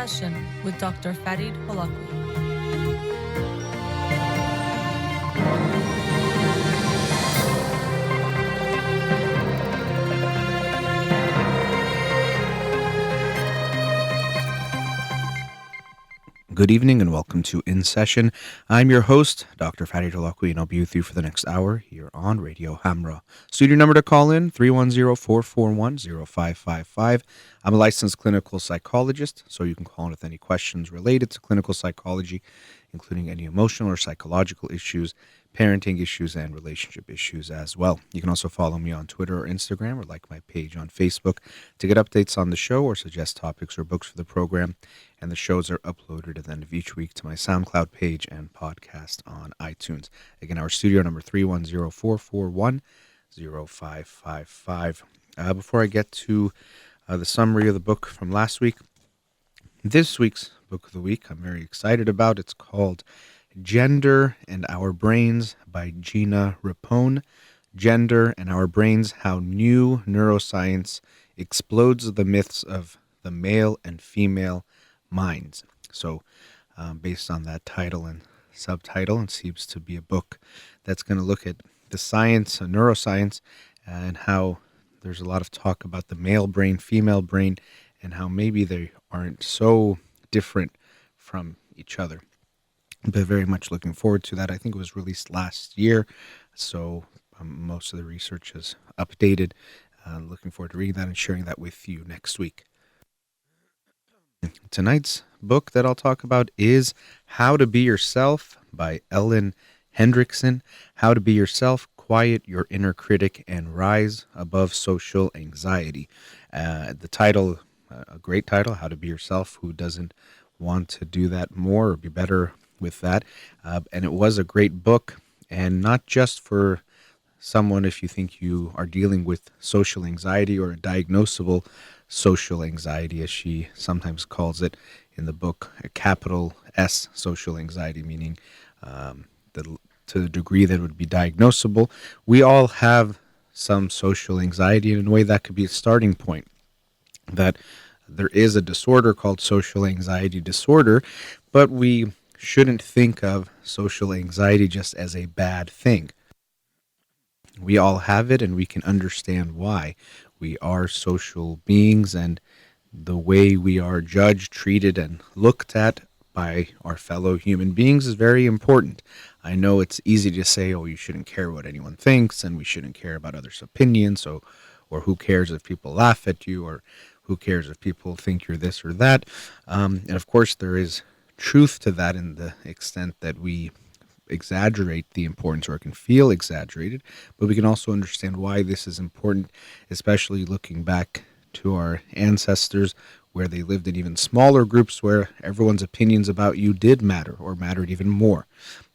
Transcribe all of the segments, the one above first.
Session with Dr. Farid Holakouee. Good evening and welcome to In Session. I'm your host, Dr. Farid Holakouee, and I'll be with you for the next hour here on Radio Hamra. Studio number to call in, 310-441-0555. I'm a licensed clinical psychologist, so you can call in with any questions related to clinical psychology, including any emotional or psychological issues, parenting issues, and relationship issues as well. You can also follow me on Twitter or Instagram or like my page on Facebook to get updates on the show or suggest topics or books for the program. And the shows are uploaded at the end of each week to my SoundCloud page and podcast on iTunes. Again, our studio number 310-441-0555. Before I get to the summary of the book from last week, this week's book of the week I'm very excited about. It's called Gender and Our Brains by Gina Rapone. Gender and Our Brains, How New Neuroscience Explodes the Myths of the Male and Female Minds. So based on that title and subtitle, it seems to be a book that's going to look at the science, neuroscience, and how there's a lot of talk about the male brain, female brain, and how maybe they aren't so different from each other. But very much looking forward to that. I think it was released last year, so most of the research is updated. Looking forward to reading that and sharing that with you next week. Tonight's book that I'll talk about is How to Be Yourself by Ellen Hendrickson. How to Be Yourself, Quiet Your Inner Critic, and Rise Above Social Anxiety. The title, a great title, How to Be Yourself. Who doesn't want to do that more or be better with that? And it was a great book, and not just for someone if you think you are dealing with social anxiety or a diagnosable social anxiety, as she sometimes calls it in the book, a capital S social anxiety, meaning to the degree that it would be diagnosable. We all have some social anxiety, and in a way that could be a starting point. That there is a disorder called social anxiety disorder, but we shouldn't think of social anxiety just as a bad thing. We all have it, and we can understand why. We are social beings, and the way we are judged, treated, and looked at by our fellow human beings is very important. I know it's easy to say, oh, you shouldn't care what anyone thinks, and we shouldn't care about others' opinions, or who cares if people laugh at you, or who cares if people think you're this or that. And of course, there is truth to that in the extent that we exaggerate the importance, or it can feel exaggerated, but we can also understand why this is important, especially looking back to our ancestors where they lived in even smaller groups where everyone's opinions about you did matter, or mattered even more.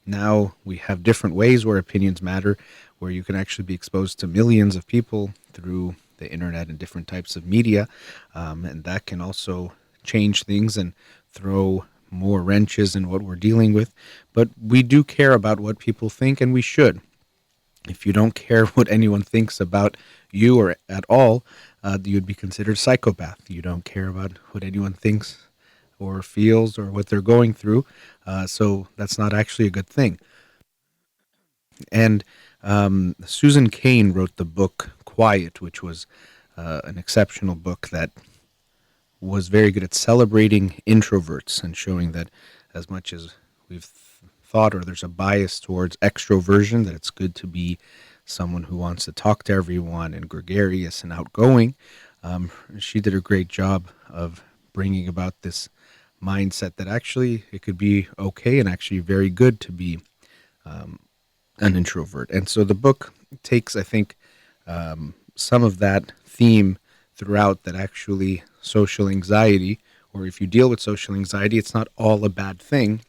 Now we have different ways where opinions matter, where you can actually be exposed to millions of people through the internet and different types of media, and that can also change things and throw more wrenches in what we're dealing with. But we do care about what people think, and we should. If you don't care what anyone thinks about you or at all, you'd be considered psychopath. You don't care about what anyone thinks or feels or what they're going through, so that's not actually a good thing. And Susan Cain wrote the book Quiet, which was an exceptional book that was very good at celebrating introverts and showing that as much as we've thought, or there's a bias towards extroversion, that it's good to be someone who wants to talk to everyone and gregarious and outgoing. She did a great job of bringing about this mindset that actually it could be okay and actually very good to be an introvert. And so the book takes, I think, some of that theme throughout, that actually social anxiety, or if you deal with social anxiety, it's not all a bad thing.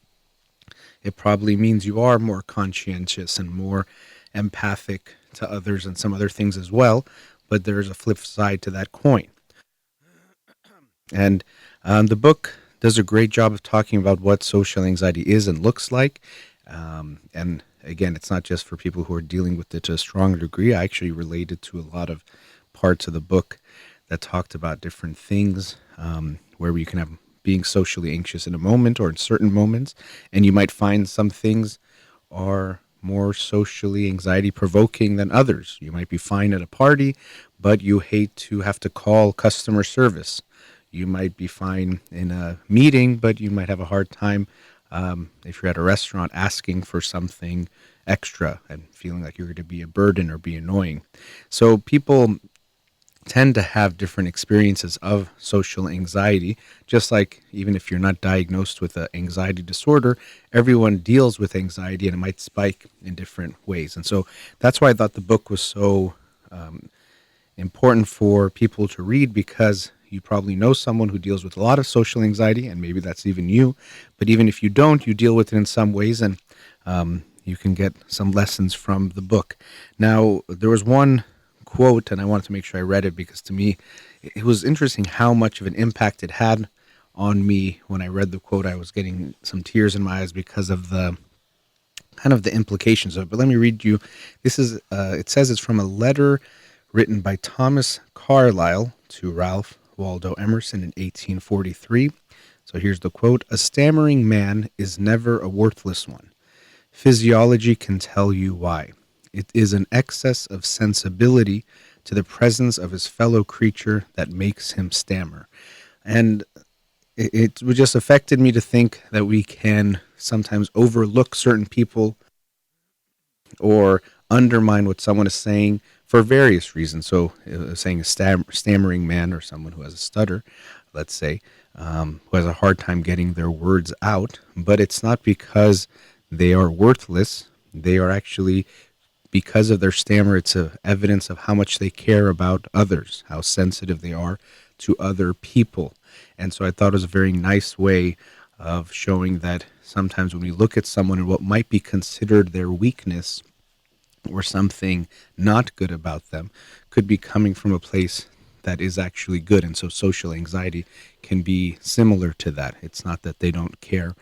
It probably means you are more conscientious and more empathic to others and some other things as well, but there's a flip side to that coin. And the book does a great job of talking about what social anxiety is and looks like. And again, it's not just for people who are dealing with it to a stronger degree. I actually related to a lot of parts of the book that talked about different things where you can have being socially anxious in a moment or in certain moments, and you might find some things are more socially anxiety provoking than others. You might be fine at a party, but you hate to have to call customer service. You might be fine in a meeting, but you might have a hard time if you're at a restaurant asking for something extra and feeling like you're going to be a burden or be annoying. So people tend to have different experiences of social anxiety, just like even if you're not diagnosed with an anxiety disorder, everyone deals with anxiety and it might spike in different ways. And so that's why I thought the book was so important for people to read, because you probably know someone who deals with a lot of social anxiety, and maybe that's even you. But even if you don't, you deal with it in some ways, and you can get some lessons from the book. Now, there was one quote, and I wanted to make sure I read it because to me, it was interesting how much of an impact it had on me. When I read the quote, I was getting some tears in my eyes because of the kind of the implications of it. But let me read you. This is, it says it's from a letter written by Thomas Carlyle to Ralph Waldo Emerson in 1843. So here's the quote: "A stammering man is never a worthless one. Physiology can tell you why. It is an excess of sensibility to the presence of his fellow creature that makes him stammer." And it just affected me to think that we can sometimes overlook certain people or undermine what someone is saying for various reasons. So saying a stammering man, or someone who has a stutter, let's say, who has a hard time getting their words out, but it's not because they are worthless. They are actually, because of their stammer, it's a evidence of how much they care about others, how sensitive they are to other people. And so I thought it was a very nice way of showing that sometimes when we look at someone and what might be considered their weakness or something not good about them could be coming from a place that is actually good. And so social anxiety can be similar to that. It's not that they don't care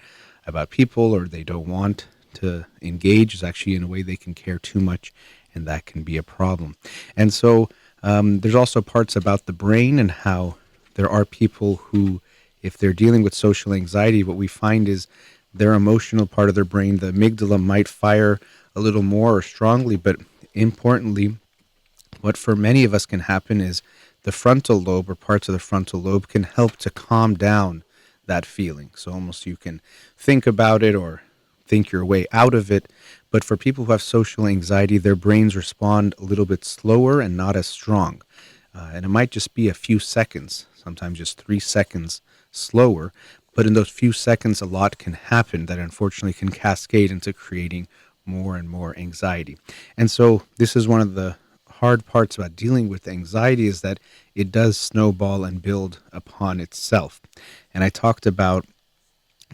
about people or they don't want to engage. It's actually in a way they can care too much, and that can be a problem. And so there's also parts about the brain and how there are people who, if they're dealing with social anxiety, what we find is their emotional part of their brain, the amygdala, might fire a little more or strongly. But importantly, what for many of us can happen is the frontal lobe, or parts of the frontal lobe, can help to calm down that feeling. So almost you can think about it or think your way out of it. But for people who have social anxiety, their brains respond a little bit slower and not as strong. And it might just be a few seconds, sometimes just 3 seconds slower. But in those few seconds, a lot can happen that unfortunately can cascade into creating more and more anxiety. And so this is one of the hard parts about dealing with anxiety, is that it does snowball and build upon itself. And I talked about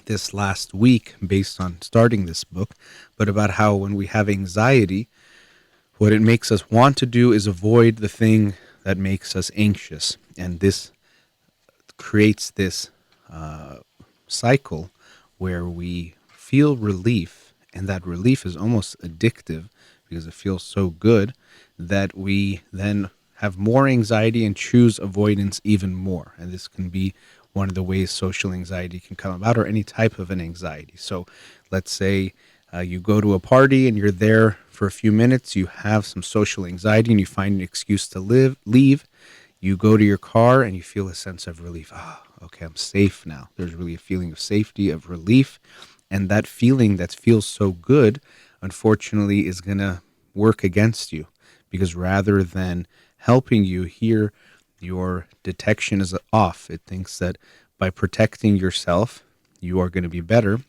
this last week based on starting this book, but about how when we have anxiety, what it makes us want to do is avoid the thing that makes us anxious. And this creates this cycle where we feel relief, and that relief is almost addictive because it feels so good that we then have more anxiety and choose avoidance even more. And this can be one of the ways social anxiety can come about, or any type of an anxiety. So let's say you go to a party and you're there for a few minutes, you have some social anxiety and you find an excuse to leave. You go to your car and you feel a sense of relief. Okay, I'm safe now. There's really a feeling of safety, of relief. And that feeling that feels so good, unfortunately, is going to work against you, because rather than helping you here, your detection is off. It thinks that by protecting yourself, you are going to be better.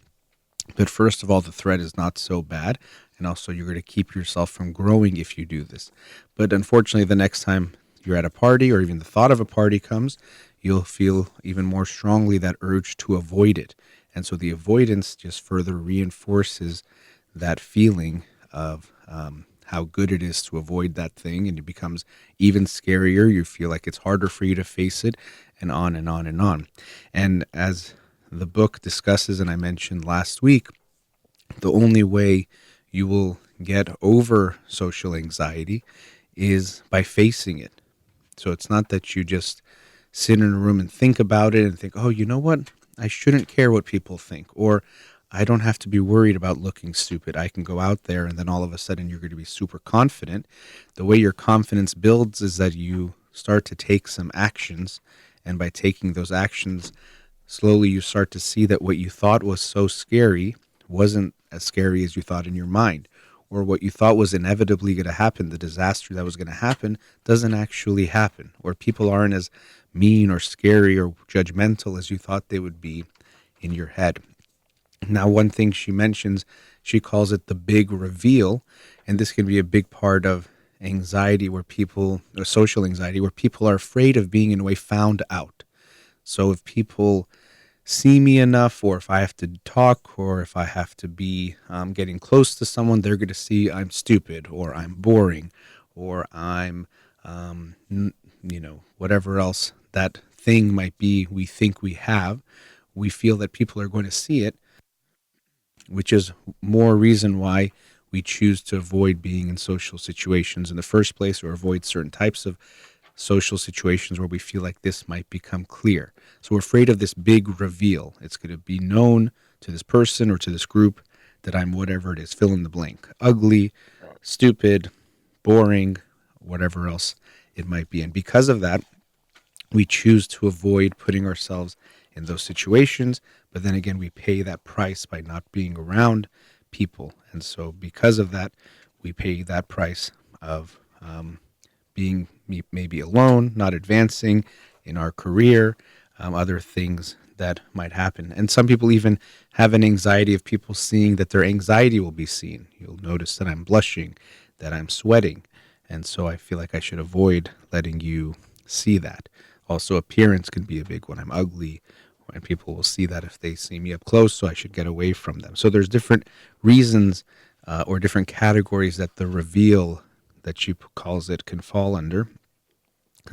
But first of all, the threat is not so bad. And also, you're going to keep yourself from growing if you do this. But unfortunately, the next time you're at a party, or even the thought of a party comes, you'll feel even more strongly that urge to avoid it. And so the avoidance just further reinforces that feeling of how good it is to avoid that thing, and it becomes even scarier. You feel like it's harder for you to face it, and on and on and on. And as the book discusses, and I mentioned last week, the only way you will get over social anxiety is by facing it. So it's not that you just sit in a room and think about it and think, oh, you know what? I shouldn't care what people think, or I don't have to be worried about looking stupid. I can go out there and then all of a sudden you're going to be super confident. The way your confidence builds is that you start to take some actions. And by taking those actions, slowly you start to see that what you thought was so scary wasn't as scary as you thought in your mind. Or what you thought was inevitably going to happen, the disaster that was going to happen, doesn't actually happen. Or people aren't as mean or scary or judgmental as you thought they would be in your head. Now, one thing she mentions, she calls it the big reveal. And this can be a big part of anxiety where people, or social anxiety, where people are afraid of being in a way found out. So if people see me enough, or if I have to talk, or if I have to be getting close to someone, they're going to see I'm stupid, or I'm boring, or I'm, whatever else that thing might be we think we have. We feel that people are going to see it, which is more reason why we choose to avoid being in social situations in the first place, or avoid certain types of social situations where we feel like this might become clear. So we're afraid of this big reveal. It's going to be known to this person or to this group that I'm whatever it is, fill in the blank. Ugly, stupid, boring, whatever else it might be. And because of that, we choose to avoid putting ourselves in those situations. But then again, we pay that price by not being around people. And so because of that, we pay that price of being maybe alone, not advancing in our career, other things that might happen. And some people even have an anxiety of people seeing that their anxiety will be seen. You'll notice that I'm blushing, that I'm sweating. And so I feel like I should avoid letting you see that. Also, appearance can be a big one. I'm ugly, and people will see that if they see me up close, so I should get away from them. So there's different reasons or different categories that the reveal that she calls it can fall under.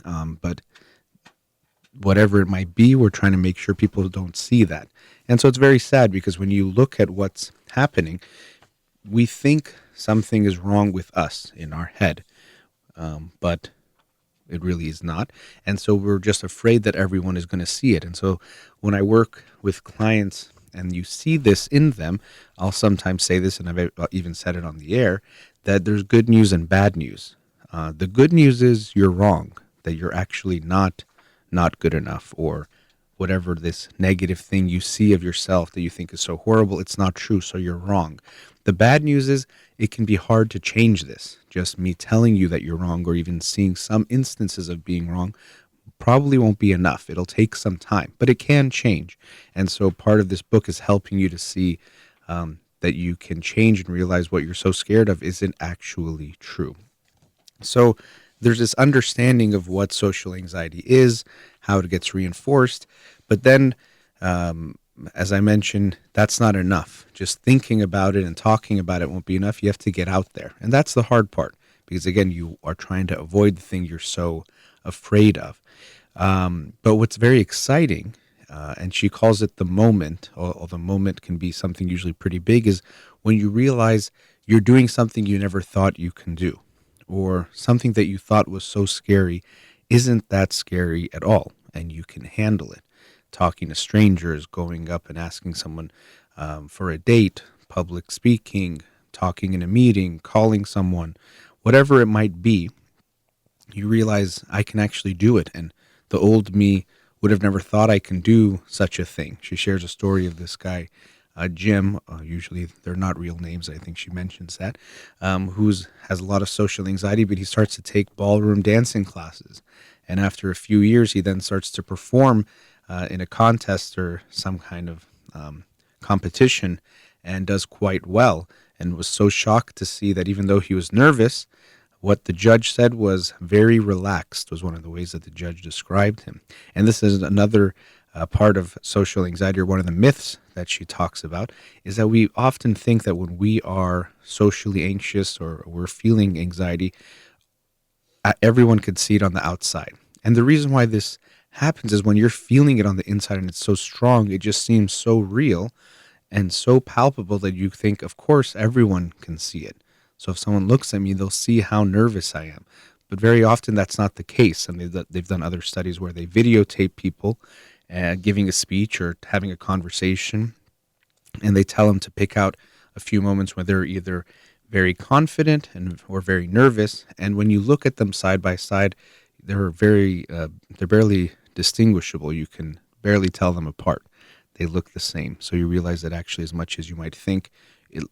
But whatever it might be, we're trying to make sure people don't see that. And so it's very sad because when you look at what's happening, we think something is wrong with us in our head, but it really is not. And so we're just afraid that everyone is going to see it. And so when I work with clients and you see this in them, I'll sometimes say this, and I've even said it on the air, that there's good news and bad news. The good news is you're wrong, that you're actually not good enough, or whatever this negative thing you see of yourself that you think is so horrible, it's not true, so you're wrong. The bad news is it can be hard to change this. Just me telling you that you're wrong, or even seeing some instances of being wrong, probably won't be enough. It'll take some time, but it can change. And so part of this book is helping you to see that you can change and realize what you're so scared of isn't actually true. So there's this understanding of what social anxiety is, how it gets reinforced, but then, as I mentioned, that's not enough. Just thinking about it and talking about it won't be enough. You have to get out there. And that's the hard part, because again, you are trying to avoid the thing you're so afraid of. But what's very exciting, and she calls it the moment, or the moment can be something usually pretty big, is when you realize you're doing something you never thought you can do, or something that you thought was so scary isn't that scary at all, and you can handle it. Talking to strangers, going up and asking someone for a date, public speaking, talking in a meeting, calling someone, whatever it might be, you realize I can actually do it. And the old me would have never thought I can do such a thing. She shares a story of this guy, Jim, usually they're not real names, I think she mentions that, who has a lot of social anxiety, but he starts to take ballroom dancing classes. And after a few years, he then starts to perform in a contest or some kind of competition, and does quite well, and was so shocked to see that even though he was nervous, what the judge said was very relaxed, was one of the ways that the judge described him. And this is another part of social anxiety, or one of the myths that she talks about, is that we often think that when we are socially anxious or we're feeling anxiety, everyone could see it on the outside. And the reason why this happens is when you're feeling it on the inside and it's so strong, it just seems so real and so palpable that you think, of course, everyone can see it. So if someone looks at me, they'll see how nervous I am. But very often that's not the case. And they've done other studies where they videotape people giving a speech or having a conversation, and they tell them to pick out a few moments where they're either very confident and or very nervous. And when you look at them side by side, they're barely distinguishable. You can barely tell them apart. They look the same. So you realize that actually, as much as you might think,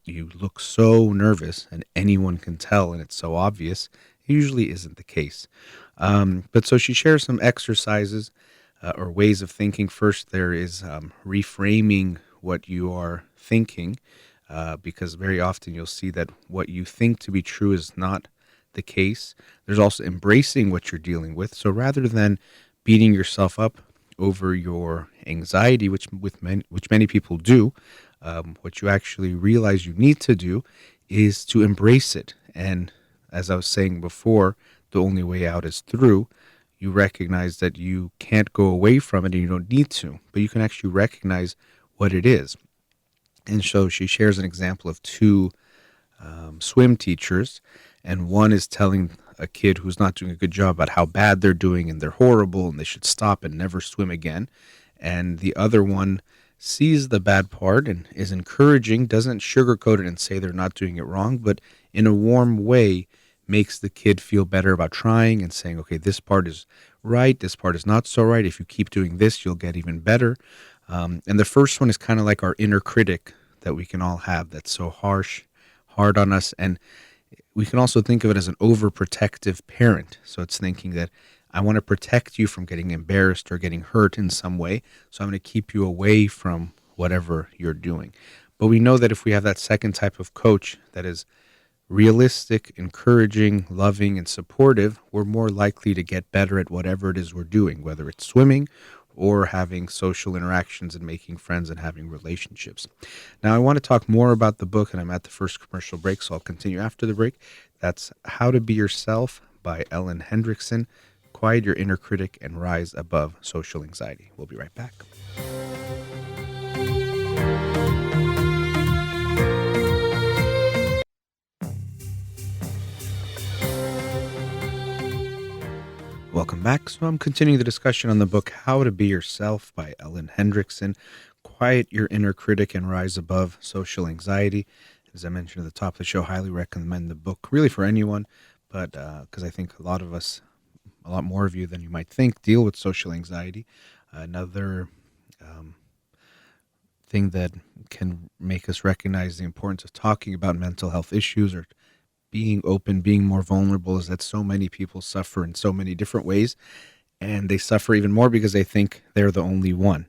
you look so nervous and anyone can tell, and it's so obvious. It usually isn't the case. But so she shares some exercises or ways of thinking. First, there is reframing what you are thinking, because very often you'll see that what you think to be true is not the case. There's also embracing what you're dealing with. So rather than beating yourself up over your anxiety, which many people do, what you actually realize you need to do is to embrace it. And as I was saying before, the only way out is through. You recognize that you can't go away from it and you don't need to, but you can actually recognize what it is. And so she shares an example of two swim teachers, and one is telling a kid who's not doing a good job about how bad they're doing and they're horrible and they should stop and never swim again. And the other one sees the bad part and is encouraging, doesn't sugarcoat it and say they're not doing it wrong, but in a warm way makes the kid feel better about trying and saying, okay, this part is right, this part is not so right. If you keep doing this, you'll get even better. And the first one is kind of like our inner critic that we can all have that's so harsh, hard on us. And we can also think of it as an overprotective parent. So it's thinking that I want to protect you from getting embarrassed or getting hurt in some way. So I'm going to keep you away from whatever you're doing. But we know that if we have that second type of coach that is realistic, encouraging, loving, and supportive, we're more likely to get better at whatever it is we're doing, whether it's swimming or having social interactions and making friends and having relationships. Now, I want to talk more about the book, and I'm at the first commercial break, so I'll continue after the break. That's How to Be Yourself by Ellen Hendrickson. Quiet your inner critic and rise above social anxiety. We'll be right back. Welcome back. So I'm continuing the discussion on the book How to Be Yourself by Ellen Hendrickson. Quiet your inner critic and rise above social anxiety. As I mentioned at the top of the show, highly recommend the book really for anyone, but because I think a lot more of you than you might think deal with social anxiety. Another thing that can make us recognize the importance of talking about mental health issues or being open, being more vulnerable, is that so many people suffer in so many different ways, and they suffer even more because they think they're the only one.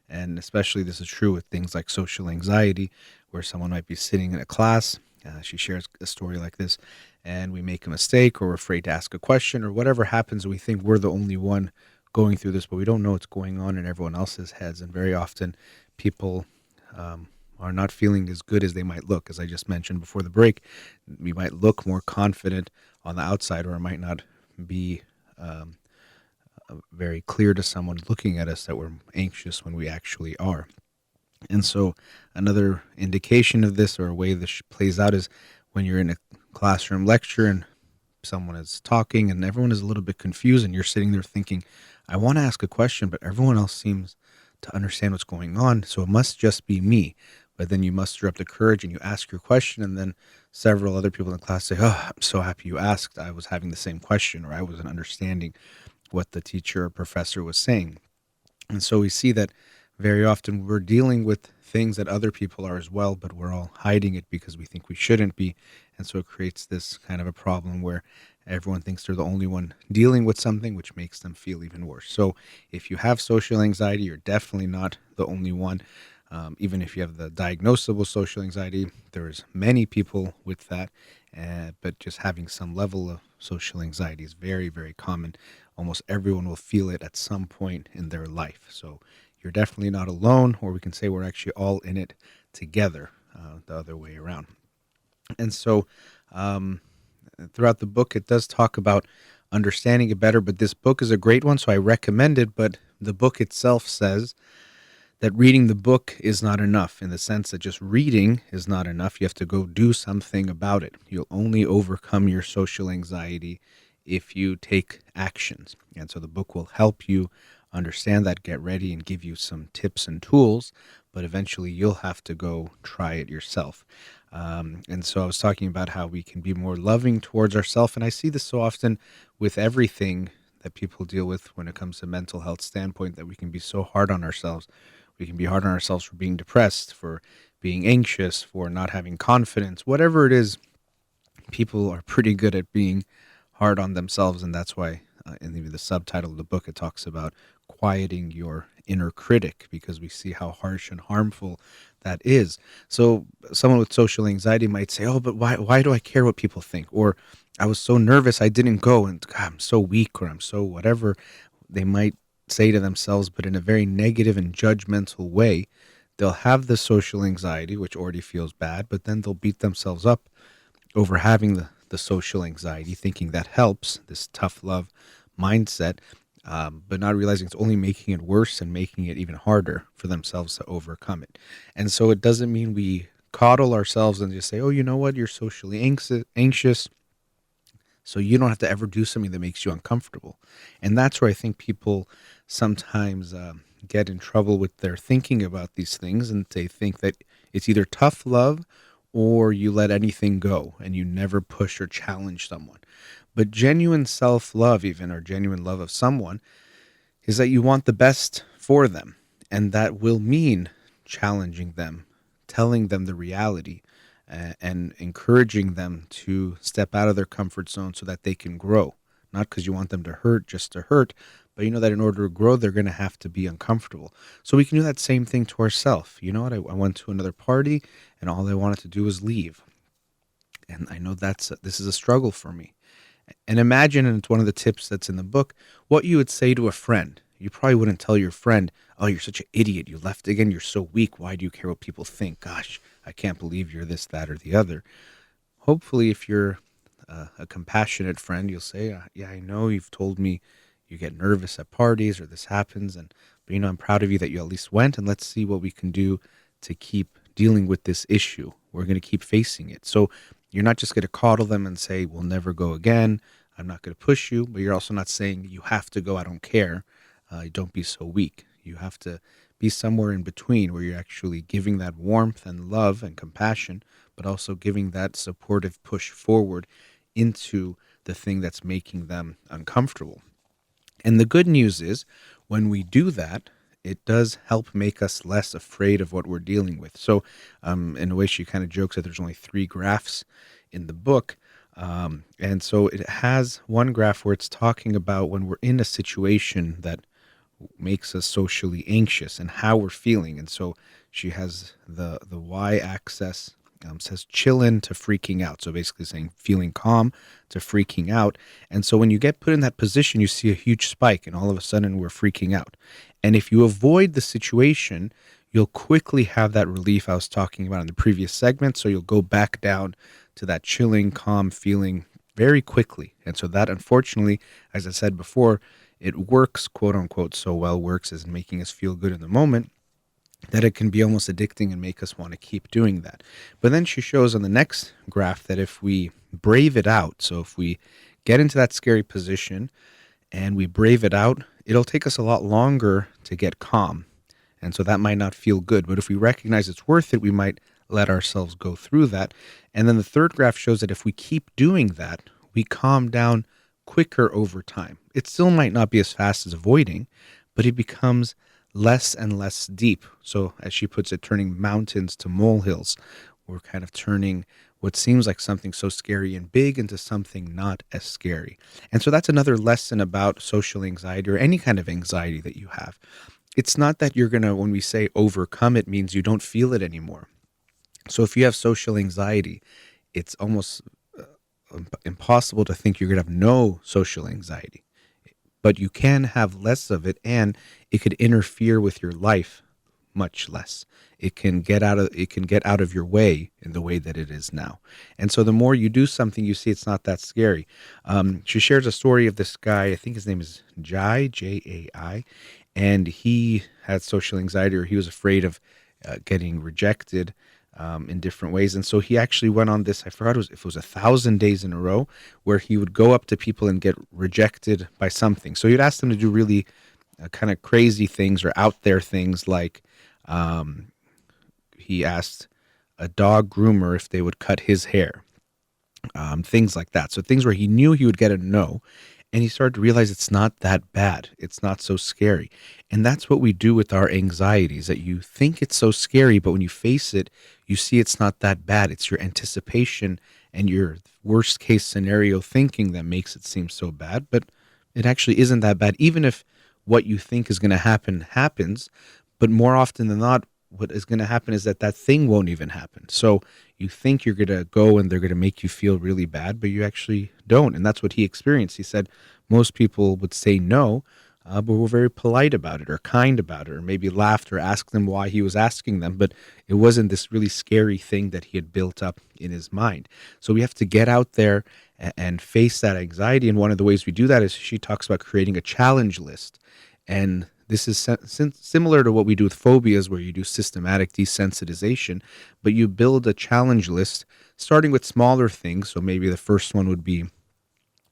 And especially this is true with things like social anxiety, where someone might be sitting in a class, she shares a story like this, and we make a mistake or we're afraid to ask a question or whatever happens, we think we're the only one going through this, but we don't know what's going on in everyone else's heads. And very often people are not feeling as good as they might look. As I just mentioned before the break, we might look more confident on the outside, or it might not be very clear to someone looking at us that we're anxious when we actually are. And so another indication of this, or a way this plays out, is when you're in a classroom lecture and someone is talking and everyone is a little bit confused and you're sitting there thinking, I want to ask a question, but everyone else seems to understand what's going on, so it must just be me. But then you muster up the courage and you ask your question, and then several other people in the class say, oh, I'm so happy you asked. I was having the same question, or I wasn't understanding what the teacher or professor was saying. And so we see that very often we're dealing with things that other people are as well, but we're all hiding it because we think we shouldn't be. And so it creates this kind of a problem where everyone thinks they're the only one dealing with something, which makes them feel even worse. So if you have social anxiety, you're definitely not the only one. Even if you have the diagnosable social anxiety, there's many people with that, but just having some level of social anxiety is very, very common. Almost everyone will feel it at some point in their life. So you're definitely not alone, or we can say we're actually all in it together, the other way around. And so throughout the book, it does talk about understanding it better, but this book is a great one, so I recommend it. But the book itself says that reading the book is not enough, in the sense that just reading is not enough. You have to go do something about it. You'll only overcome your social anxiety if you take actions. And so the book will help you understand that, get ready, and give you some tips and tools, but eventually you'll have to go try it yourself. And so I was talking about how we can be more loving towards ourselves, and I see this so often with everything that people deal with when it comes to mental health standpoint, that we can be so hard on ourselves. We can be hard on ourselves for being depressed, for being anxious, for not having confidence, whatever it is. People are pretty good at being hard on themselves, and that's why in the subtitle of the book it talks about quieting your inner critic, because we see how harsh and harmful that is. So someone with social anxiety might say, "Oh, but why do I care what people think?" Or "I was so nervous I didn't go, and God, I'm so weak," or "I'm so whatever." They might say to themselves, but in a very negative and judgmental way. They'll have the social anxiety, which already feels bad, but then they'll beat themselves up over having the social anxiety, thinking that helps, this tough love mindset, but not realizing it's only making it worse and making it even harder for themselves to overcome it. And so it doesn't mean we coddle ourselves and just say, "Oh, you know what, you're socially anxious, so you don't have to ever do something that makes you uncomfortable." And that's where I think people sometimes get in trouble with their thinking about these things, and they think that it's either tough love or you let anything go and you never push or challenge someone. But genuine self love, even, or genuine love of someone, is that you want the best for them. And that will mean challenging them, telling them the reality, and encouraging them to step out of their comfort zone so that they can grow. Not because you want them to hurt just to hurt, but you know that in order to grow, they're going to have to be uncomfortable. So we can do that same thing to ourselves. You know what? I went to another party and all I wanted to do was leave. And I know this is a struggle for me. And imagine, and it's one of the tips that's in the book, what you would say to a friend. You probably wouldn't tell your friend, "Oh, you're such an idiot. You left again. You're so weak. Why do you care what people think? Gosh, I can't believe you're this, that, or the other." Hopefully, if you're a compassionate friend, you'll say, "Yeah, I know you've told me you get nervous at parties or this happens, but I'm proud of you that you at least went, and let's see what we can do to keep dealing with this issue. We're going to keep facing it." So you're not just going to coddle them and say, "We'll never go again. I'm not going to push you," but you're also not saying you have to go. I don't care. Don't be so weak. You have to be somewhere in between where you're actually giving that warmth and love and compassion, but also giving that supportive push forward into the thing that's making them uncomfortable. And the good news is, when we do that, it does help make us less afraid of what we're dealing with. So, in a way, she kind of jokes that there's only 3 graphs in the book. And so it has one graph where it's talking about when we're in a situation that makes us socially anxious and how we're feeling. And so she has the y-axis, says chillin' to freaking out. So basically saying feeling calm to freaking out. And so when you get put in that position, you see a huge spike and all of a sudden we're freaking out. And if you avoid the situation, you'll quickly have that relief I was talking about in the previous segment. So you'll go back down to that chilling, calm feeling very quickly. And so that, unfortunately, as I said before, it works, quote unquote, so well, works as making us feel good in the moment, that it can be almost addicting and make us want to keep doing that. But then she shows on the next graph that if we brave it out, so if we get into that scary position and we brave it out, it'll take us a lot longer to get calm. And so that might not feel good. But if we recognize it's worth it, we might let ourselves go through that. And then the third graph shows that if we keep doing that, we calm down quicker over time. It still might not be as fast as avoiding, but it becomes less and less deep. So as she puts it, turning mountains to molehills. We're kind of turning what seems like something so scary and big into something not as scary. And so that's another lesson about social anxiety or any kind of anxiety that you have. It's not that you're going to, when we say overcome, it means you don't feel it anymore. So if you have social anxiety, it's almost impossible to think you're going to have no social anxiety. But you can have less of it, and it could interfere with your life much less. It can get out of your way in the way that it is now. And so the more you do something, you see it's not that scary. She shares a story of this guy, I think his name is Jai, Jai, and he had social anxiety, or he was afraid of getting rejected in different ways. And so he actually went on this, I forgot if it was 1,000 days in a row, where he would go up to people and get rejected by something. So you'd ask them to do really kind of crazy things or out there things like um, he asked a dog groomer if they would cut his hair, things like that. So things where he knew he would get a no, and he started to realize it's not that bad. It's not so scary. And that's what we do with our anxieties, that you think it's so scary, but when you face it, you see it's not that bad. It's your anticipation and your worst case scenario thinking that makes it seem so bad, but it actually isn't that bad, even if what you think is going to happen happens. But more often than not, what is going to happen is that that thing won't even happen. So you think you're going to go and they're going to make you feel really bad, but you actually don't. And that's what he experienced. He said most people would say no, but were very polite about it or kind about it, or maybe laughed or asked them why he was asking them. But it wasn't this really scary thing that he had built up in his mind. So we have to get out there and face that anxiety. And one of the ways we do that is she talks about creating a challenge list. And this is similar to what we do with phobias, where you do systematic desensitization, but you build a challenge list starting with smaller things. So maybe the first one would be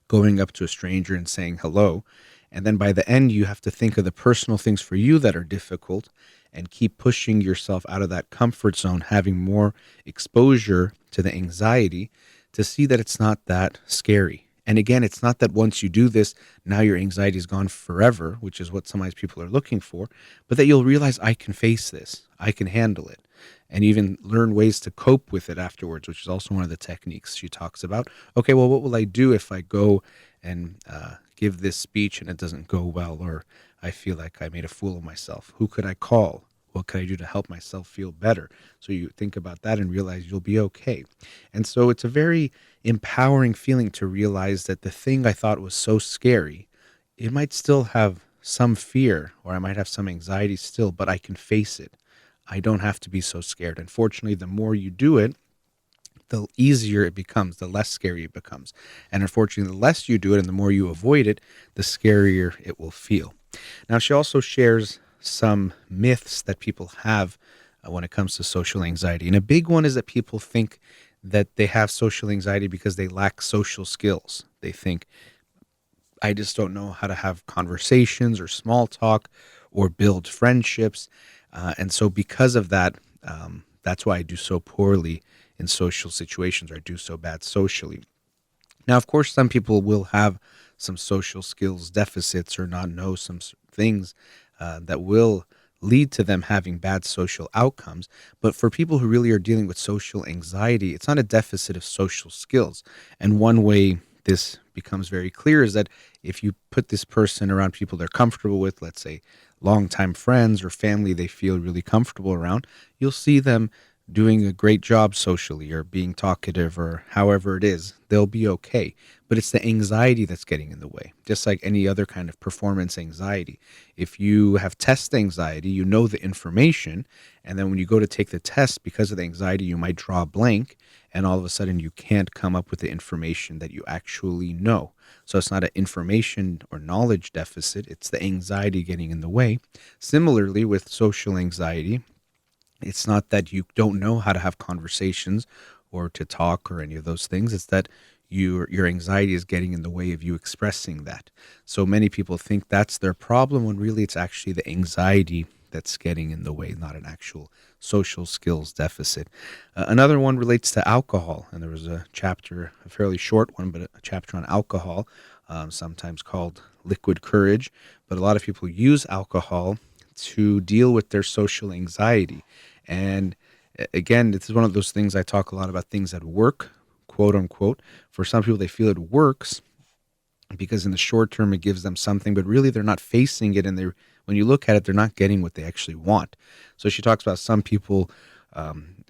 going up to a stranger and saying hello. And then by the end, you have to think of the personal things for you that are difficult and keep pushing yourself out of that comfort zone, having more exposure to the anxiety to see that it's not that scary. And again, it's not that once you do this, now your anxiety is gone forever, which is what sometimes people are looking for, but that you'll realize I can face this, I can handle it, and even learn ways to cope with it afterwards, which is also one of the techniques she talks about. Okay, well, what will I do if I go and give this speech and it doesn't go well, or I feel like I made a fool of myself? Who could I call? What can I do to help myself feel better? So you think about that and realize you'll be okay. And so it's a very empowering feeling to realize that the thing I thought was so scary, it might still have some fear or I might have some anxiety still, but I can face it. I don't have to be so scared. And fortunately, the more you do it, the easier it becomes, the less scary it becomes. And unfortunately, the less you do it and the more you avoid it, the scarier it will feel. Now, she also shares some myths that people have when it comes to social anxiety. And a big one is that people think that they have social anxiety because they lack social skills. They think, I just don't know how to have conversations or small talk or build friendships. And so because of that, that's why I do so poorly in social situations, or I do so bad socially. Now, of course, some people will have some social skills deficits or not know some things that will lead to them having bad social outcomes. But for people who really are dealing with social anxiety, it's not a deficit of social skills. And one way this becomes very clear is that if you put this person around people they're comfortable with, let's say longtime friends or family they feel really comfortable around, you'll see them doing a great job socially or being talkative or however it is, they'll be okay. But it's the anxiety that's getting in the way, just like any other kind of performance anxiety. If you have test anxiety, you know the information, and then when you go to take the test, because of the anxiety, you might draw a blank, and all of a sudden you can't come up with the information that you actually know. So it's not an information or knowledge deficit, it's the anxiety getting in the way. Similarly, with social anxiety, it's not that you don't know how to have conversations or to talk or any of those things. It's that your anxiety is getting in the way of you expressing that. So many people think that's their problem when really it's actually the anxiety that's getting in the way, not an actual social skills deficit. Another one relates to alcohol, and there was a chapter, a fairly short one, but a chapter on alcohol, sometimes called liquid courage. But a lot of people use alcohol to deal with their social anxiety. And again, this is one of those things I talk a lot about, things that work, quote unquote. For some people, they feel it works because in the short term it gives them something, but really they're not facing it. And when you look at it, they're not getting what they actually want. So she talks about some people,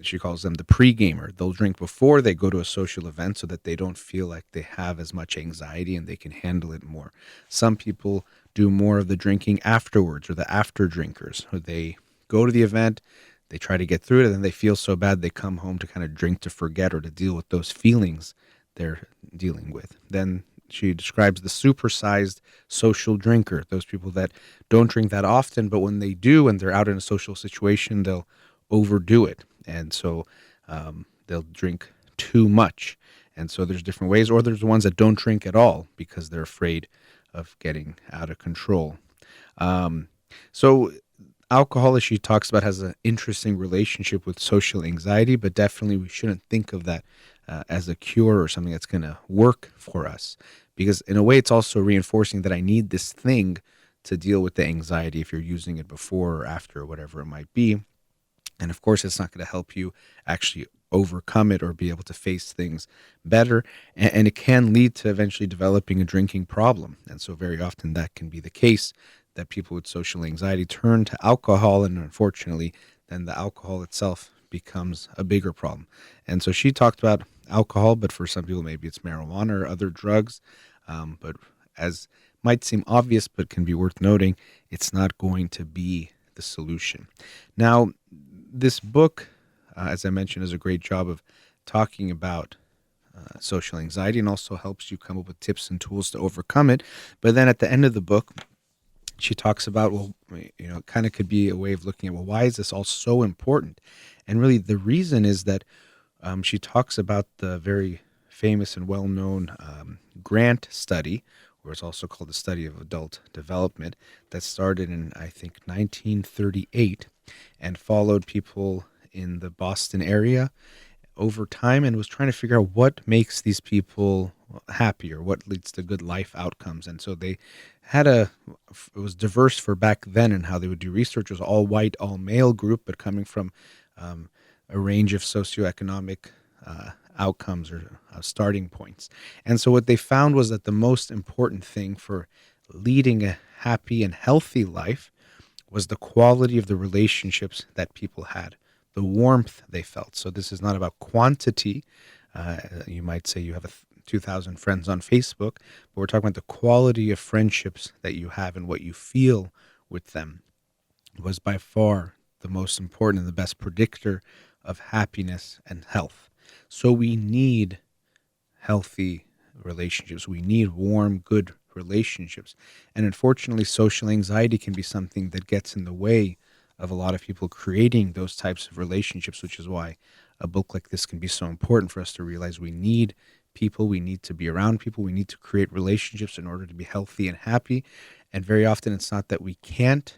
she calls them the pre-gamer. They'll drink before they go to a social event so that they don't feel like they have as much anxiety and they can handle it more. Some people do more of the drinking afterwards, or the after drinkers. They go to the event, they try to get through it, and then they feel so bad they come home to kind of drink to forget or to deal with those feelings they're dealing with. Then she describes the supersized social drinker, those people that don't drink that often, but when they do and they're out in a social situation, they'll overdo it. And so they'll drink too much. And so there's different ways, or there's the ones that don't drink at all because they're afraid of getting out of control. Um, so alcohol, as she talks about, has an interesting relationship with social anxiety, but definitely we shouldn't think of that as a cure or something that's going to work for us. Because in a way, it's also reinforcing that I need this thing to deal with the anxiety if you're using it before or after or whatever it might be. And of course, it's not going to help you actually overcome it or be able to face things better. And it can lead to eventually developing a drinking problem. And so, very often, that can be the case that people with social anxiety turn to alcohol. And unfortunately, then the alcohol itself becomes a bigger problem. And so, she talked about alcohol, but for some people, maybe it's marijuana or other drugs. But as might seem obvious, but can be worth noting, it's not going to be the solution. Now, this book, as I mentioned, does a great job of talking about social anxiety and also helps you come up with tips and tools to overcome it. But then at the end of the book, she talks about, well, it kind of could be a way of looking at, well, why is this all so important? And really, the reason is that she talks about the very famous and well known Grant study, or it's also called the study of adult development, that started in, I think, 1938 and followed people in the Boston area over time and was trying to figure out what makes these people happy or what leads to good life outcomes. And so they had it was diverse for back then and how they would do research. It was all white, all male group, but coming from a range of socioeconomic outcomes or starting points. And so what they found was that the most important thing for leading a happy and healthy life was the quality of the relationships that people had, the warmth they felt. So this is not about quantity. You might say you have 2,000 friends on Facebook, but we're talking about the quality of friendships that you have and what you feel with them was by far the most important and the best predictor of happiness and health. So we need healthy relationships. We need warm, good relationships. And unfortunately, social anxiety can be something that gets in the way of a lot of people creating those types of relationships, which is why a book like this can be so important for us to realize we need people, we need to be around people, we need to create relationships in order to be healthy and happy. And very often it's not that we can't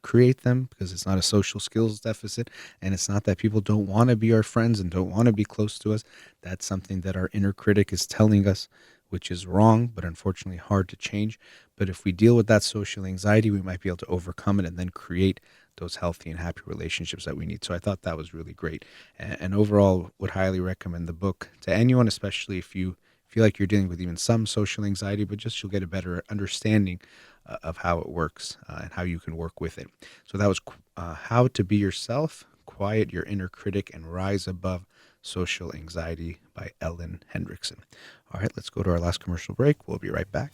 create them because it's not a social skills deficit, and it's not that people don't want to be our friends and don't want to be close to us. That's something that our inner critic is telling us, which is wrong, but unfortunately hard to change. But if we deal with that social anxiety, we might be able to overcome it and then create those healthy and happy relationships that we need. So I thought that was really great, and overall would highly recommend the book to anyone, especially if you feel like you're dealing with even some social anxiety, but just you'll get a better understanding of how it works and how you can work with it. So that was How to Be Yourself, Quiet Your Inner Critic, and Rise Above Social Anxiety by Ellen Hendrickson. All right, let's go to our last commercial break. We'll be right back.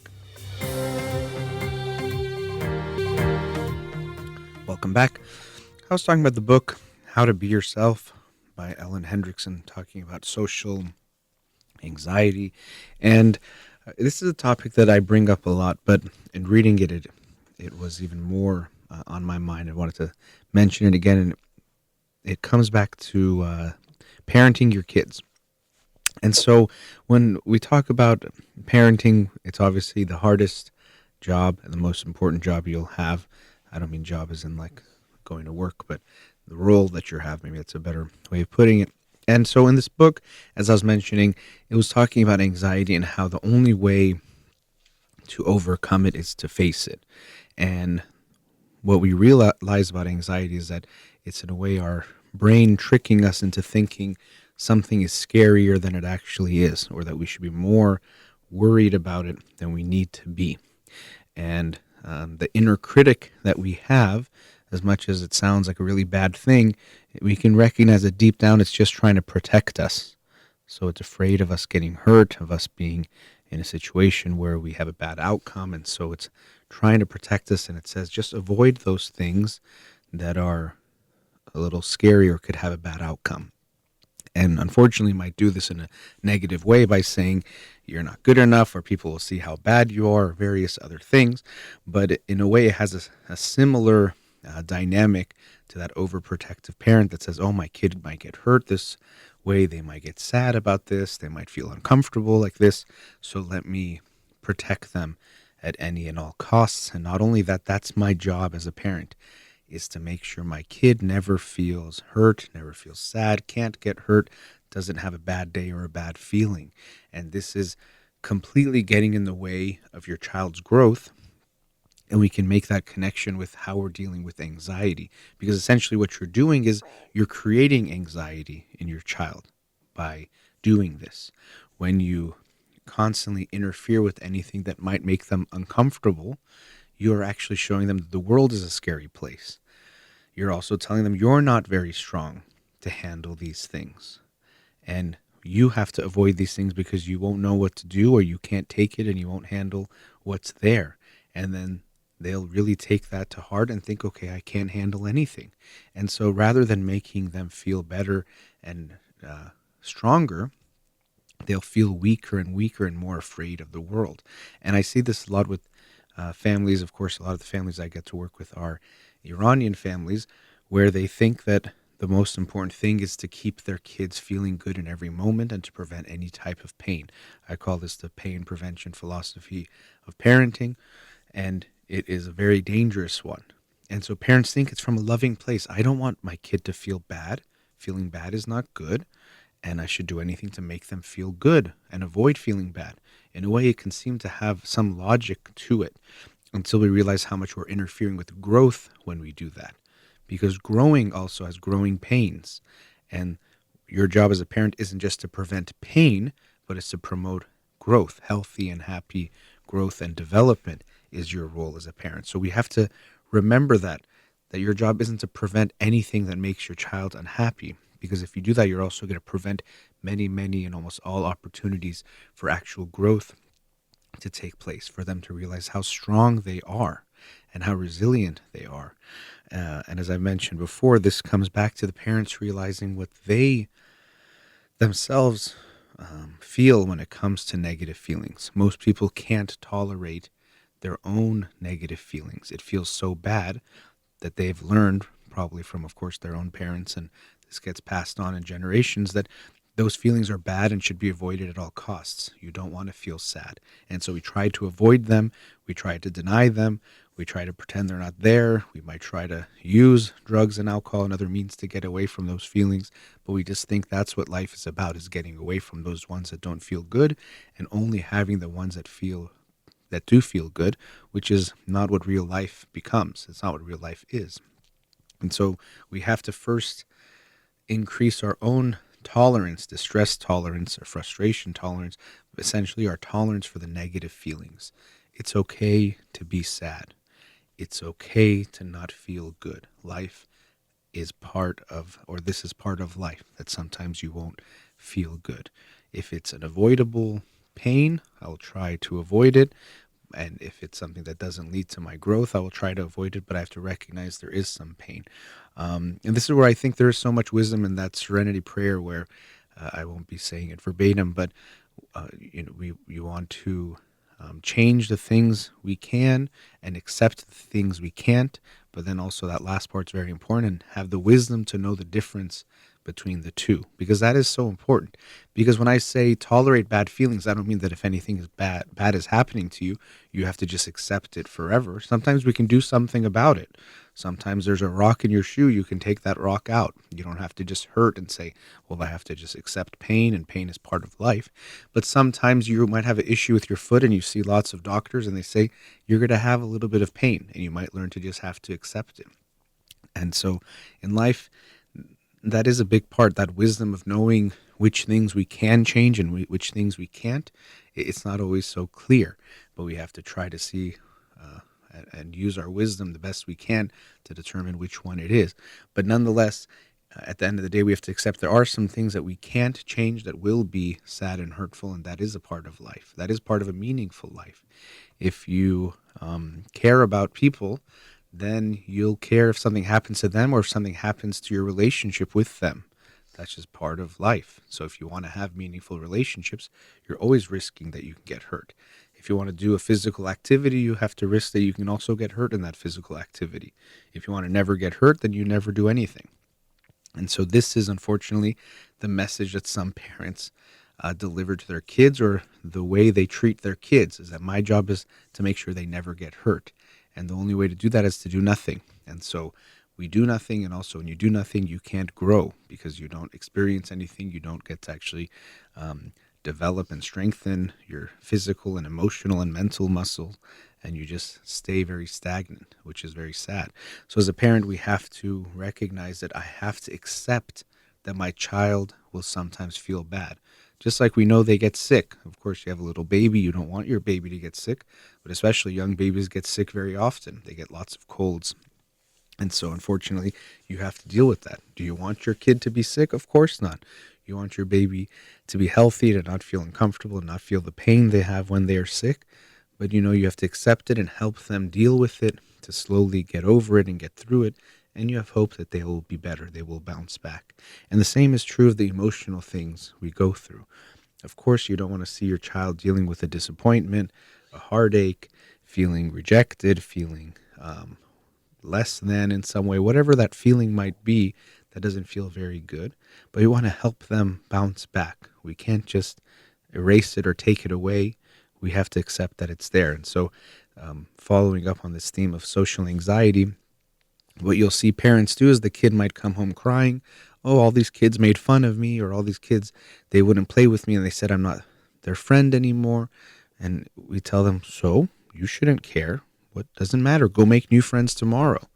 Welcome back. I was talking about the book How to Be Yourself by Ellen Hendrickson, talking about social anxiety. And this is a topic that I bring up a lot, but in reading it, it was even more on my mind. I wanted to mention it again, and it comes back to parenting your kids. And so when we talk about parenting, it's obviously the hardest job and the most important job you'll have. I don't mean job as in like going to work, but the role that you have. Maybe that's a better way of putting it. And so in this book, as I was mentioning, it was talking about anxiety and how the only way to overcome it is to face it. And what we realize about anxiety is that it's in a way our brain tricking us into thinking something is scarier than it actually is, or that we should be more worried about it than we need to be. And the inner critic that we have, as much as it sounds like a really bad thing, we can recognize that deep down it's just trying to protect us. So it's afraid of us getting hurt, of us being in a situation where we have a bad outcome. And so it's trying to protect us. And it says just avoid those things that are a little scary or could have a bad outcome. And unfortunately might do this in a negative way by saying you're not good enough, or people will see how bad you are, or various other things. But in a way, it has a similar dynamic to that overprotective parent that says, oh, my kid might get hurt this way, they might get sad about this, they might feel uncomfortable like this, so let me protect them at any and all costs. And not only that, that's my job as a parent, is to make sure my kid never feels hurt, never feels sad, can't get hurt, doesn't have a bad day or a bad feeling. And this is completely getting in the way of your child's growth. And we can make that connection with how we're dealing with anxiety, because essentially what you're doing is you're creating anxiety in your child by doing this. When you constantly interfere with anything that might make them uncomfortable, you're actually showing them that the world is a scary place. You're also telling them you're not very strong to handle these things. And you have to avoid these things because you won't know what to do, or you can't take it and you won't handle what's there. And then they'll really take that to heart and think, okay, I can't handle anything. And so rather than making them feel better and stronger, they'll feel weaker and more afraid of the world. And I see this a lot with families. Of course, a lot of the families I get to work with are Iranian families, where they think that the most important thing is to keep their kids feeling good in every moment and to prevent any type of pain. I call this the pain prevention philosophy of parenting, and it is a very dangerous one. And so parents think it's from a loving place. I don't want my kid to feel bad. Feeling bad is not good, and I should do anything to make them feel good and avoid feeling bad. In a way, it can seem to have some logic to it until we realize how much we're interfering with growth when we do that. Because growing also has growing pains. And your job as a parent isn't just to prevent pain, but it's to promote growth. Healthy and happy growth and development is your role as a parent. So we have to remember that your job isn't to prevent anything that makes your child unhappy. Because if you do that, you're also going to prevent many, many, and almost all opportunities for actual growth to take place, for them to realize how strong they are and how resilient they are. And as I mentioned before, this comes back to the parents realizing what they themselves feel when it comes to negative feelings. Most people can't tolerate their own negative feelings. It feels so bad that they've learned, probably from, of course, their own parents, and this gets passed on in generations, that those feelings are bad and should be avoided at all costs. You don't want to feel sad. And so we try to avoid them. We try to deny them. We try to pretend they're not there. We might try to use drugs and alcohol and other means to get away from those feelings. But we just think that's what life is about, is getting away from those ones that don't feel good and only having the ones that do feel good, which is not what real life becomes. It's not what real life is. And so we have to first increase our own tolerance, distress tolerance, or frustration tolerance, essentially our tolerance for the negative feelings. It's okay to be sad. It's okay to not feel good. Life is part of, or this is part of life, that sometimes you won't feel good. If it's an avoidable pain, I'll try to avoid it. And if it's something that doesn't lead to my growth, I will try to avoid it, but I have to recognize there is some pain. And this is where I think there is so much wisdom in that serenity prayer, where I won't be saying it verbatim, but we want to change the things we can and accept the things we can't. But then also that last part's very important, and have the wisdom to know the difference between the two, because that is so important. Because when I say tolerate bad feelings, I don't mean that if anything is bad is happening to you, you have to just accept it forever. Sometimes we can do something about it. Sometimes there's a rock in your shoe, you can take that rock out. You don't have to just hurt and say, well, I have to just accept pain, and pain is part of life. But sometimes you might have an issue with your foot, and you see lots of doctors and they say you're going to have a little bit of pain, and you might learn to just have to accept it. And so in life, that is a big part, that wisdom of knowing which things we can change and which things we can't. It's not always so clear, but we have to try to see and use our wisdom the best we can to determine which one it is. But nonetheless, at the end of the day, we have to accept there are some things that we can't change that will be sad and hurtful, and that is a part of life. That is part of a meaningful life. If you care about people, then you'll care if something happens to them or if something happens to your relationship with them. That's just part of life. So if you want to have meaningful relationships, you're always risking that you can get hurt. If you want to do a physical activity, you have to risk that you can also get hurt in that physical activity. If you want to never get hurt, then you never do anything. And so this is unfortunately the message that some parents deliver to their kids, or the way they treat their kids. Is that my job is to make sure they never get hurt. And the only way to do that is to do nothing. And so we do nothing. And also, when you do nothing, you can't grow because you don't experience anything. You don't get to actually develop and strengthen your physical and emotional and mental muscle. And you just stay very stagnant, which is very sad. So, as a parent, we have to recognize that I have to accept that my child will sometimes feel bad. Just like we know they get sick. Of course, you have a little baby, you don't want your baby to get sick, but especially young babies get sick very often. They get lots of colds. And so, unfortunately, you have to deal with that. Do you want your kid to be sick? Of course not. You want your baby to be healthy, to not feel uncomfortable, and not feel the pain they have when they are sick. But you have to accept it and help them deal with it, to slowly get over it and get through it. And you have hope that they will be better. They will bounce back. And the same is true of the emotional things we go through. Of course, you don't want to see your child dealing with a disappointment, a heartache, feeling rejected, feeling less than in some way, whatever that feeling might be. That doesn't feel very good. But we want to help them bounce back. We can't just erase it or take it away. We have to accept that it's there. And so, following up on this theme of social anxiety, what you'll see parents do is the kid might come home crying. Oh, all these kids made fun of me, or all these kids, they wouldn't play with me, and they said I'm not their friend anymore. And we tell them, so you shouldn't care. What doesn't matter? Go make new friends tomorrow.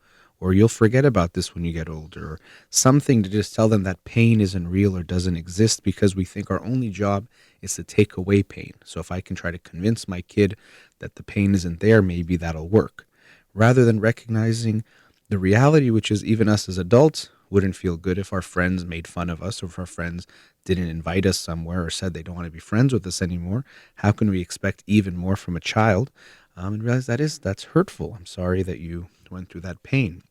Or you'll forget about this when you get older. Or something to just tell them that pain isn't real or doesn't exist, because we think our only job is to take away pain. So if I can try to convince my kid that the pain isn't there, maybe that'll work. Rather than recognizing the reality, which is even us as adults wouldn't feel good if our friends made fun of us, or if our friends didn't invite us somewhere or said they don't want to be friends with us anymore. How can we expect even more from a child? And realize that's hurtful. I'm sorry that you went through that pain.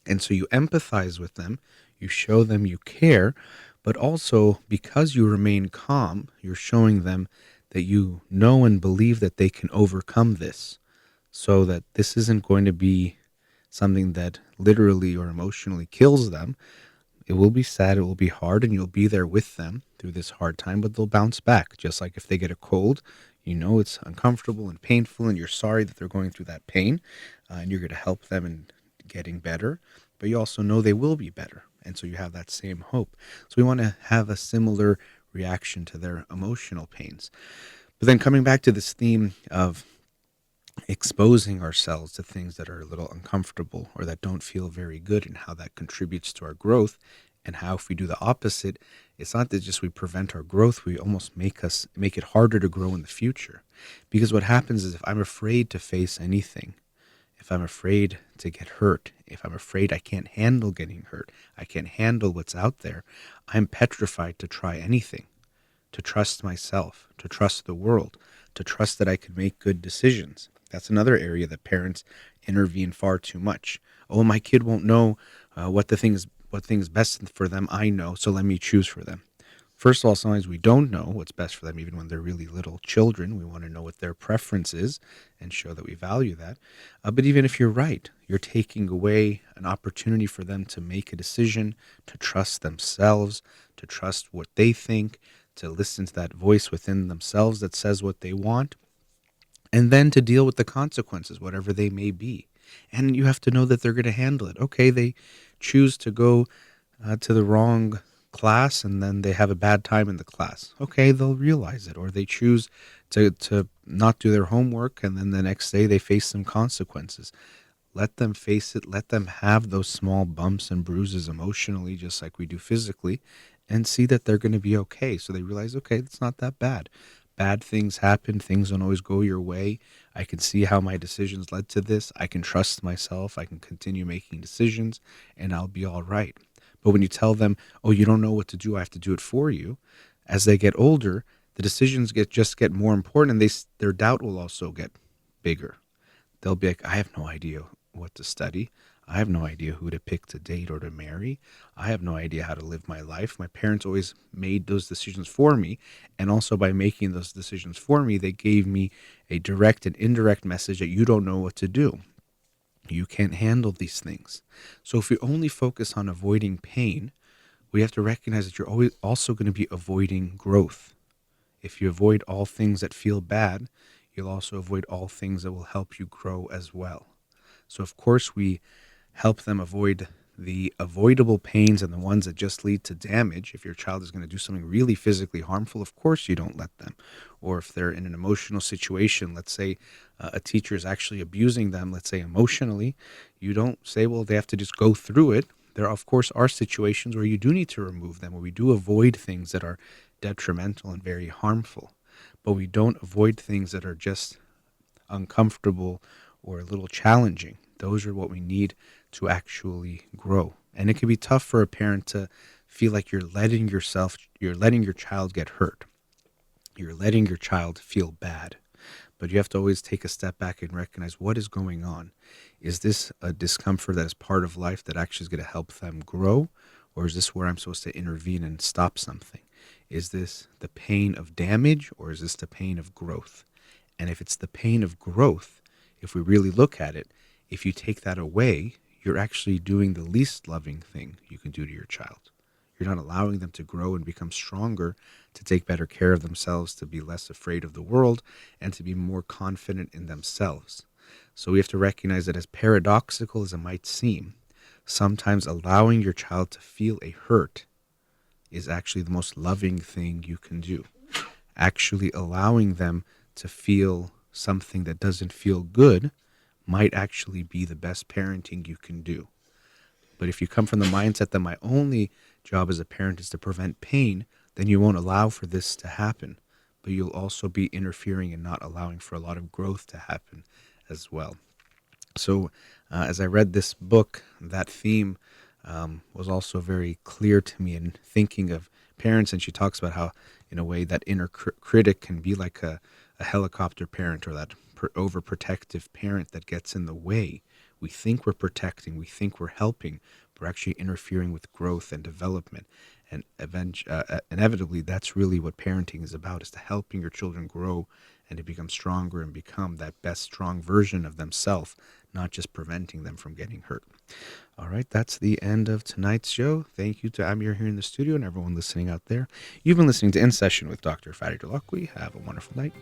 And so you empathize with them, you show them you care, but also because you remain calm, you're showing them that you know and believe that they can overcome this, so that this isn't going to be something that literally or emotionally kills them. It will be sad, it will be hard, and you'll be there with them through this hard time, but they'll bounce back. Just like if they get a cold, it's uncomfortable and painful, and you're sorry that they're going through that pain, and you're going to help them in getting better, but you also know they will be better. And so you have that same hope. So we want to have a similar reaction to their emotional pains. But then coming back to this theme of exposing ourselves to things that are a little uncomfortable or that don't feel very good, and how that contributes to our growth, and how if we do the opposite, it's not that just we prevent our growth, we almost make it harder to grow in the future. Because what happens is, if I'm afraid to face anything, if I'm afraid to get hurt, if I'm afraid I can't handle getting hurt, I can't handle what's out there, I'm petrified to try anything, to trust myself, to trust the world, to trust that I could make good decisions. That's another area that parents intervene far too much. Oh, my kid won't know what thing's best for them. I know, so let me choose for them. First of all, sometimes we don't know what's best for them, even when they're really little children. We want to know what their preference is and show that we value that. But even if you're right, you're taking away an opportunity for them to make a decision, to trust themselves, to trust what they think, to listen to that voice within themselves that says what they want, and then to deal with the consequences, whatever they may be. And you have to know that they're going to handle it. Okay, they choose to go to the wrong class, and then they have a bad time in the class. Okay, they'll realize it. Or they choose to not do their homework, and then the next day they face some consequences. Let them face it. Let them have those small bumps and bruises emotionally, just like we do physically, and see that they're going to be okay. So they realize, okay, it's not that bad. Bad things happen. Things don't always go your way. I can see how my decisions led to this. I can trust myself. I can continue making decisions, and I'll be all right. But when you tell them, oh, you don't know what to do, I have to do it for you, as they get older, the decisions get more important, and their doubt will also get bigger. They'll be like, I have no idea what to study. I have no idea who to pick to date or to marry. I have no idea how to live my life. My parents always made those decisions for me. And also by making those decisions for me, they gave me a direct and indirect message that you don't know what to do. You can't handle these things. So if we only focus on avoiding pain, we have to recognize that you're always also going to be avoiding growth. If you avoid all things that feel bad, you'll also avoid all things that will help you grow as well. So, of course, we help them avoid the avoidable pains and the ones that just lead to damage. If your child is going to do something really physically harmful, of course you don't let them. Or if they're in an emotional situation, let's say a teacher is actually abusing them, let's say emotionally, you don't say, well, they have to just go through it. There, of course, are situations where you do need to remove them, where we do avoid things that are detrimental and very harmful. But we don't avoid things that are just uncomfortable or a little challenging. Those are what we need to actually grow. And it can be tough for a parent to feel like you're letting your child get hurt. You're letting your child feel bad. But you have to always take a step back and recognize what is going on. Is this a discomfort that is part of life that actually is going to help them grow? Or is this where I'm supposed to intervene and stop something? Is this the pain of damage, or is this the pain of growth? And if it's the pain of growth, if we really look at it, if you take that away, you're actually doing the least loving thing you can do to your child. You're not allowing them to grow and become stronger, to take better care of themselves, to be less afraid of the world, and to be more confident in themselves. So we have to recognize that, as paradoxical as it might seem, sometimes allowing your child to feel a hurt is actually the most loving thing you can do. Actually allowing them to feel something that doesn't feel good might actually be the best parenting you can do. But if you come from the mindset that my only job as a parent is to prevent pain, then you won't allow for this to happen. But you'll also be interfering and not allowing for a lot of growth to happen as well. So as I read this book, that theme was also very clear to me in thinking of parents. And she talks about how, in a way, that inner critic can be like a helicopter parent, or that overprotective parent that gets in the way. We think we're protecting, we think we're helping, but we're actually interfering with growth and development. And inevitably, that's really what parenting is about, is to helping your children grow and to become stronger and become that best strong version of themselves, not just preventing them from getting hurt. All right, that's the end of tonight's show. Thank you to Amir here in the studio and everyone listening out there. You've been listening to In Session with Dr. Farid. Have a wonderful night.